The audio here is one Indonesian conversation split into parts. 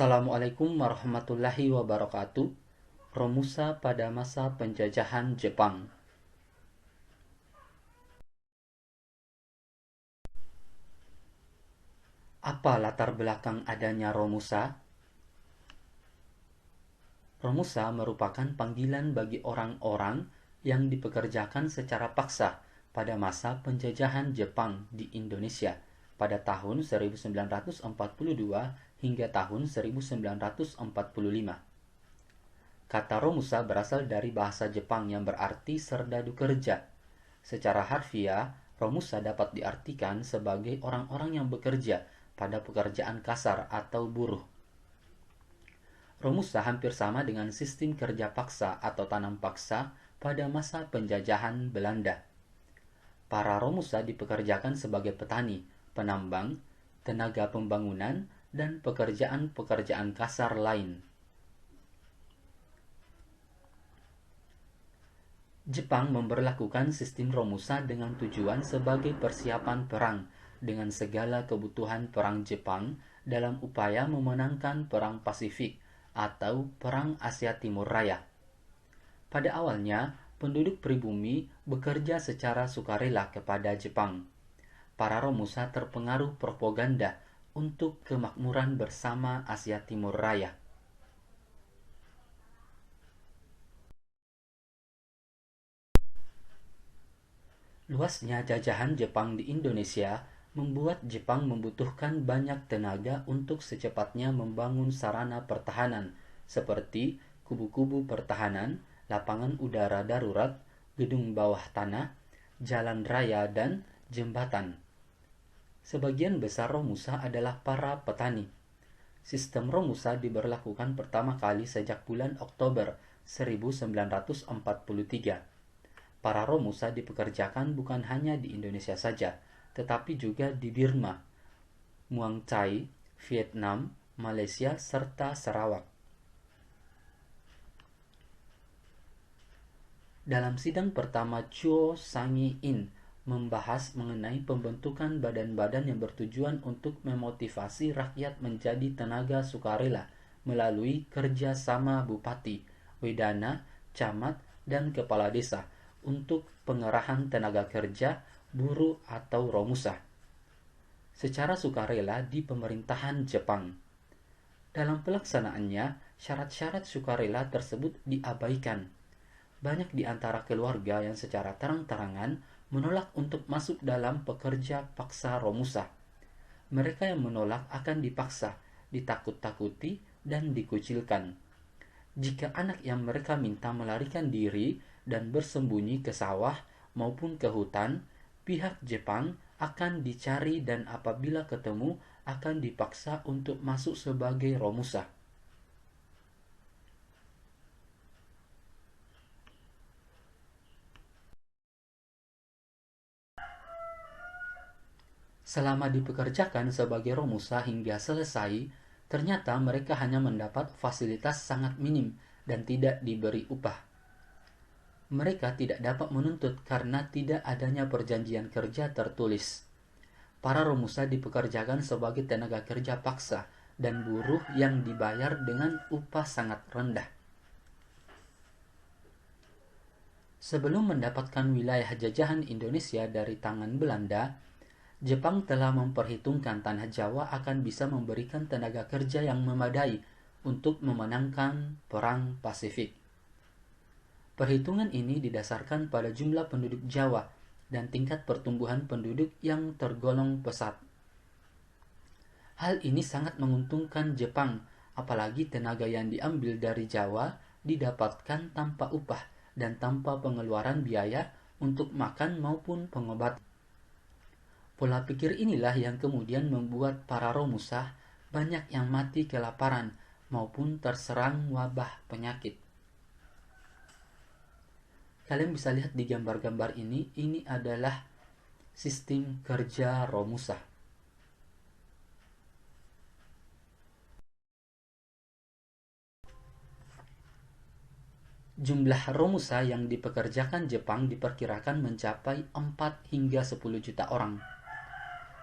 Assalamualaikum warahmatullahi wabarakatuh. Romusa pada masa penjajahan Jepang. Apa latar belakang adanya Romusa? Romusa merupakan panggilan bagi orang-orang yang dipekerjakan secara paksa pada masa penjajahan Jepang di Indonesia pada tahun 1942 hingga tahun 1945. Kata Romusa berasal dari bahasa Jepang yang berarti serdadu kerja. Secara harfiah, Romusa dapat diartikan sebagai orang-orang yang bekerja pada pekerjaan kasar atau buruh. Romusa hampir sama dengan sistem kerja paksa atau tanam paksa pada masa penjajahan Belanda. Para Romusa dipekerjakan sebagai petani, penambang, tenaga pembangunan, dan pekerjaan-pekerjaan kasar lain. Jepang memberlakukan sistem Romusa dengan tujuan sebagai persiapan perang dengan segala kebutuhan perang Jepang dalam upaya memenangkan Perang Pasifik atau Perang Asia Timur Raya. Pada awalnya, penduduk pribumi bekerja secara sukarela kepada Jepang. Para Romusa terpengaruh propaganda untuk kemakmuran bersama Asia Timur Raya. Luasnya jajahan Jepang di Indonesia membuat Jepang membutuhkan banyak tenaga untuk secepatnya membangun sarana pertahanan seperti kubu-kubu pertahanan, lapangan udara darurat, gedung bawah tanah, jalan raya, dan jembatan. Sebagian besar Romusa adalah para petani. Sistem Romusa diberlakukan pertama kali sejak bulan Oktober 1943. Para Romusa dipekerjakan bukan hanya di Indonesia saja, tetapi juga di Burma, Muang Thai, Vietnam, Malaysia, serta Sarawak. Dalam sidang pertama Chuo Sangi-in membahas mengenai pembentukan badan-badan yang bertujuan untuk memotivasi rakyat menjadi tenaga sukarela melalui kerja sama bupati, wedana, camat, dan kepala desa untuk pengerahan tenaga kerja, buruh atau Romusa secara sukarela di pemerintahan Jepang. Dalam pelaksanaannya, syarat-syarat sukarela tersebut diabaikan. Banyak di antara keluarga yang secara terang-terangan menolak untuk masuk dalam pekerja paksa Romusa. Mereka yang menolak akan dipaksa, ditakut-takuti, dan dikucilkan. Jika anak yang mereka minta melarikan diri dan bersembunyi ke sawah maupun ke hutan, pihak Jepang akan dicari dan apabila ketemu akan dipaksa untuk masuk sebagai Romusa. Selama dipekerjakan sebagai Romusa hingga selesai, ternyata mereka hanya mendapat fasilitas sangat minim dan tidak diberi upah. Mereka tidak dapat menuntut karena tidak adanya perjanjian kerja tertulis. Para Romusa dipekerjakan sebagai tenaga kerja paksa dan buruh yang dibayar dengan upah sangat rendah. Sebelum mendapatkan wilayah jajahan Indonesia dari tangan Belanda, Jepang telah memperhitungkan tanah Jawa akan bisa memberikan tenaga kerja yang memadai untuk memenangkan Perang Pasifik. Perhitungan ini didasarkan pada jumlah penduduk Jawa dan tingkat pertumbuhan penduduk yang tergolong pesat. Hal ini sangat menguntungkan Jepang, apalagi tenaga yang diambil dari Jawa didapatkan tanpa upah dan tanpa pengeluaran biaya untuk makan maupun pengobatan. Pola pikir inilah yang kemudian membuat para Romusa banyak yang mati kelaparan maupun terserang wabah penyakit. Kalian bisa lihat di gambar-gambar ini adalah sistem kerja Romusa. Jumlah Romusa yang dipekerjakan Jepang diperkirakan mencapai 4 hingga 10 juta orang.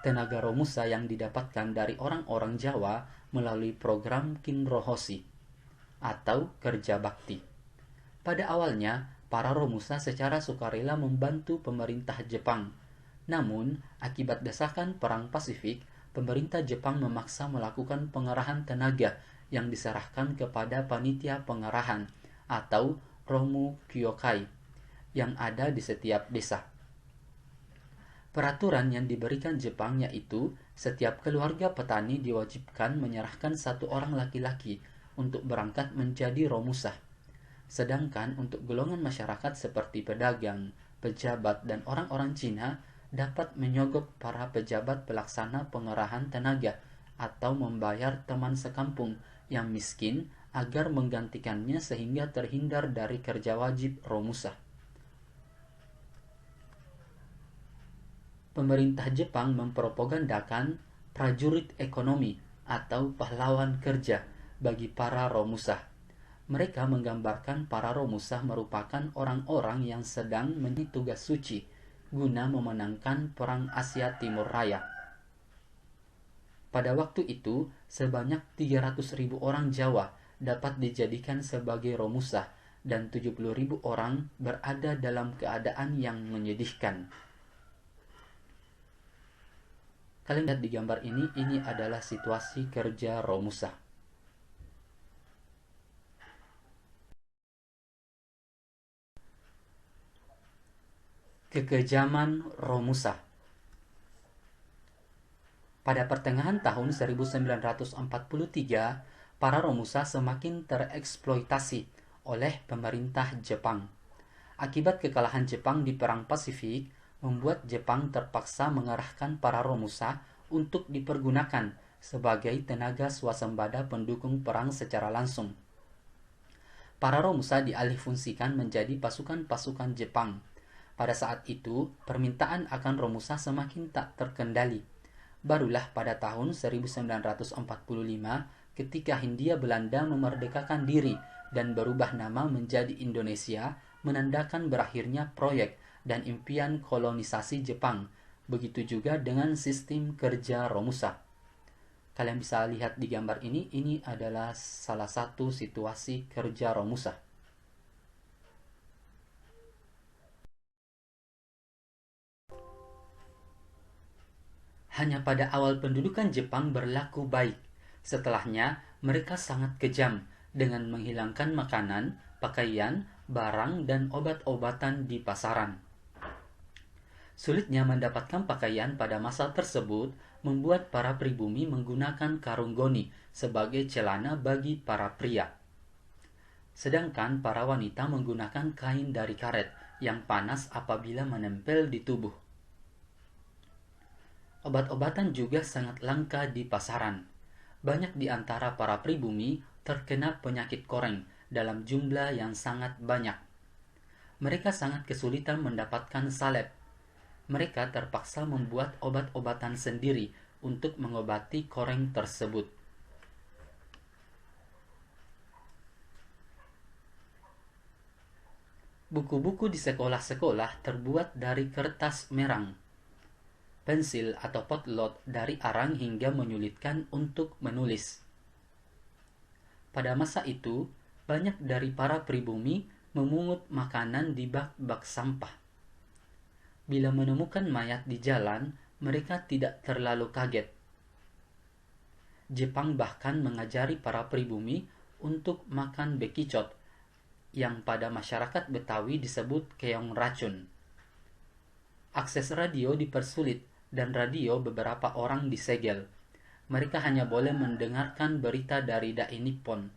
tenaga Romusa yang didapatkan dari orang-orang Jawa melalui program Kinrohoshi atau kerja bakti. Pada awalnya, para Romusa secara sukarela membantu pemerintah Jepang. Namun, akibat desakan Perang Pasifik, pemerintah Jepang memaksa melakukan pengerahan tenaga yang diserahkan kepada panitia pengerahan atau Romu Kyokai yang ada di setiap desa. Peraturan yang diberikan Jepang yaitu setiap keluarga petani diwajibkan menyerahkan satu orang laki-laki untuk berangkat menjadi Romusa. Sedangkan untuk golongan masyarakat seperti pedagang, pejabat, dan orang-orang Cina dapat menyogok para pejabat pelaksana pengerahan tenaga atau membayar teman sekampung yang miskin agar menggantikannya sehingga terhindar dari kerja wajib Romusa. Pemerintah Jepang mempropagandakan prajurit ekonomi atau pahlawan kerja bagi para Romusa. Mereka menggambarkan para Romusa merupakan orang-orang yang sedang menjalani tugas suci guna memenangkan Perang Asia Timur Raya. Pada waktu itu, sebanyak 300.000 orang Jawa dapat dijadikan sebagai Romusa dan 70.000 orang berada dalam keadaan yang menyedihkan. Kalian lihat di gambar ini adalah situasi kerja Romusa. Kekejaman Romusa. Pada pertengahan tahun 1943, para Romusa semakin tereksploitasi oleh pemerintah Jepang. Akibat kekalahan Jepang di Perang Pasifik, membuat Jepang terpaksa mengerahkan para Romusa untuk dipergunakan sebagai tenaga swasembada pendukung perang secara langsung. Para Romusa dialihfungsikan menjadi pasukan-pasukan Jepang. Pada saat itu, permintaan akan Romusa semakin tak terkendali. Barulah pada tahun 1945 ketika Hindia Belanda memerdekakan diri dan berubah nama menjadi Indonesia, menandakan berakhirnya proyek dan impian kolonisasi Jepang. Begitu juga dengan sistem kerja Romusa. Kalian bisa lihat di gambar ini adalah salah satu situasi kerja Romusa. Hanya pada awal pendudukan Jepang berlaku baik. Setelahnya, mereka sangat kejam dengan menghilangkan makanan, pakaian, barang, dan obat-obatan di pasaran. Sulitnya mendapatkan pakaian pada masa tersebut membuat para pribumi menggunakan karung goni sebagai celana bagi para pria. Sedangkan para wanita menggunakan kain dari karet yang panas apabila menempel di tubuh. Obat-obatan juga sangat langka di pasaran. Banyak di antara para pribumi terkena penyakit koreng dalam jumlah yang sangat banyak. Mereka sangat kesulitan mendapatkan salep. Mereka terpaksa membuat obat-obatan sendiri untuk mengobati koreng tersebut. Buku-buku di sekolah-sekolah terbuat dari kertas merang, pensil atau potlot dari arang hingga menyulitkan untuk menulis. Pada masa itu, banyak dari para pribumi memungut makanan di bak-bak sampah. Bila menemukan mayat di jalan, mereka tidak terlalu kaget. Jepang bahkan mengajari para pribumi untuk makan bekicot, yang pada masyarakat Betawi disebut keong racun. Akses radio dipersulit dan radio beberapa orang disegel. Mereka hanya boleh mendengarkan berita dari Dai Nippon.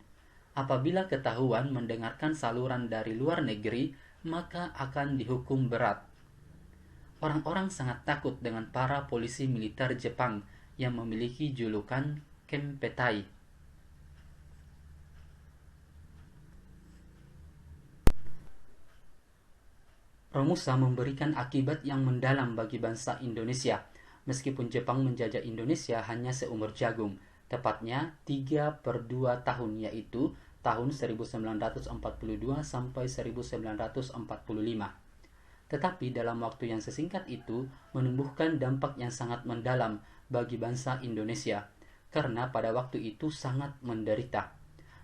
Apabila ketahuan mendengarkan saluran dari luar negeri, maka akan dihukum berat. Orang-orang sangat takut dengan para polisi militer Jepang yang memiliki julukan Kempetai. Romusa memberikan akibat yang mendalam bagi bangsa Indonesia. Meskipun Jepang menjajah Indonesia hanya seumur jagung, tepatnya 3/2 tahun, yaitu tahun 1942 sampai 1945. tetapi dalam waktu yang sesingkat itu menumbuhkan dampak yang sangat mendalam bagi bangsa Indonesia, karena pada waktu itu sangat menderita.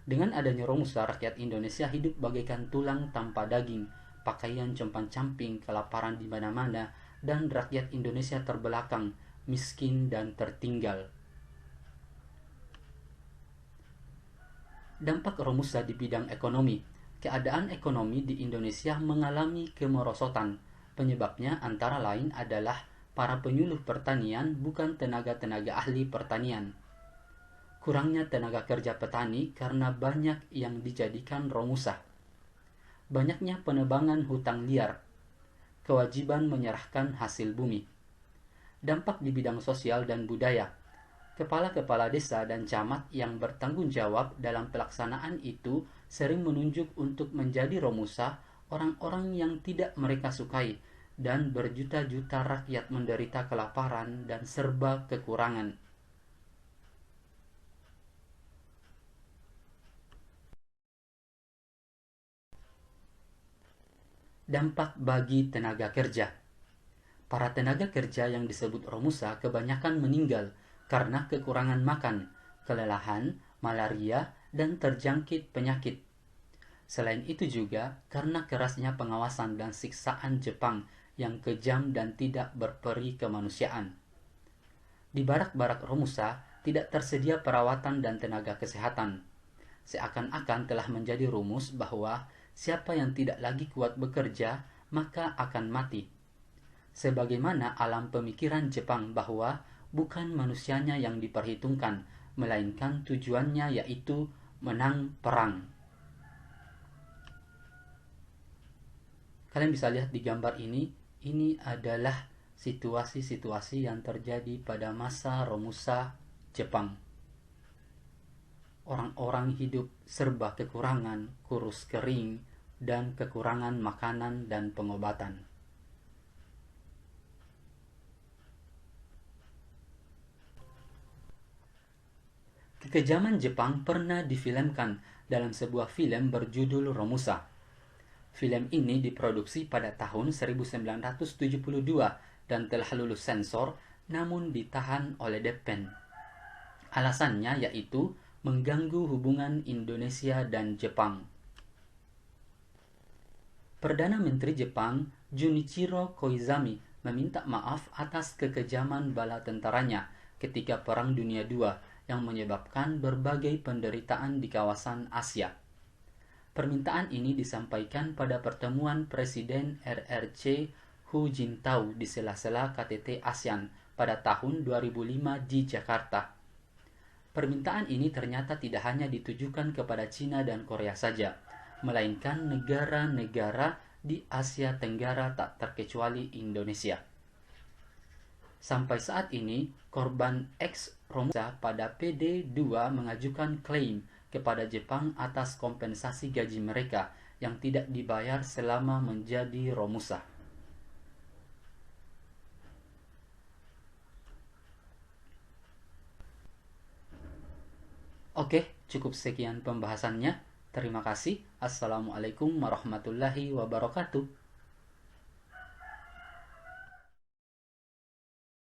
Dengan adanya Romusa, rakyat Indonesia hidup bagaikan tulang tanpa daging, pakaian compang-camping, kelaparan di mana-mana, dan rakyat Indonesia terbelakang, miskin dan tertinggal. Dampak Romusa di bidang ekonomi. Keadaan ekonomi di Indonesia mengalami kemerosotan. Penyebabnya antara lain adalah para penyuluh pertanian bukan tenaga-tenaga ahli pertanian. Kurangnya tenaga kerja petani karena banyak yang dijadikan Romusa. Banyaknya penebangan hutang liar. Kewajiban menyerahkan hasil bumi. Dampak di bidang sosial dan budaya. Kepala-kepala desa dan camat yang bertanggung jawab dalam pelaksanaan itu sering menunjuk untuk menjadi Romusa orang-orang yang tidak mereka sukai, dan berjuta-juta rakyat menderita kelaparan dan serba kekurangan. Dampak bagi tenaga kerja. Para tenaga kerja yang disebut Romusa kebanyakan meninggal karena kekurangan makan, kelelahan, malaria, dan terjangkit penyakit. Selain itu juga karena kerasnya pengawasan dan siksaan Jepang yang kejam dan tidak berperi kemanusiaan. Di barak-barak Romusa tidak tersedia perawatan dan tenaga kesehatan. Seakan-akan telah menjadi rumus bahwa siapa yang tidak lagi kuat bekerja maka akan mati. Sebagaimana alam pemikiran Jepang bahwa bukan manusianya yang diperhitungkan, melainkan tujuannya yaitu menang perang. Kalian bisa lihat di gambar ini adalah situasi-situasi yang terjadi pada masa Romusa Jepang. Orang-orang hidup serba kekurangan, kurus kering, dan kekurangan makanan dan pengobatan. Kekejaman Jepang pernah difilmkan dalam sebuah film berjudul Romusa. Film ini diproduksi pada tahun 1972 dan telah lulus sensor, namun ditahan oleh Deppen. Alasannya yaitu mengganggu hubungan Indonesia dan Jepang. Perdana Menteri Jepang Junichiro Koizumi meminta maaf atas kekejaman bala tentaranya ketika Perang Dunia II yang menyebabkan berbagai penderitaan di kawasan Asia. Permintaan ini disampaikan pada pertemuan Presiden RRC Hu Jintao di sela-sela KTT ASEAN pada tahun 2005 di Jakarta. Permintaan ini ternyata tidak hanya ditujukan kepada Cina dan Korea saja, melainkan negara-negara di Asia Tenggara tak terkecuali Indonesia. Sampai saat ini, korban ex-Romusa pada PD2 mengajukan klaim kepada Jepang atas kompensasi gaji mereka yang tidak dibayar selama menjadi Romusa. Oke, cukup sekian pembahasannya. Terima kasih. Assalamualaikum warahmatullahi wabarakatuh.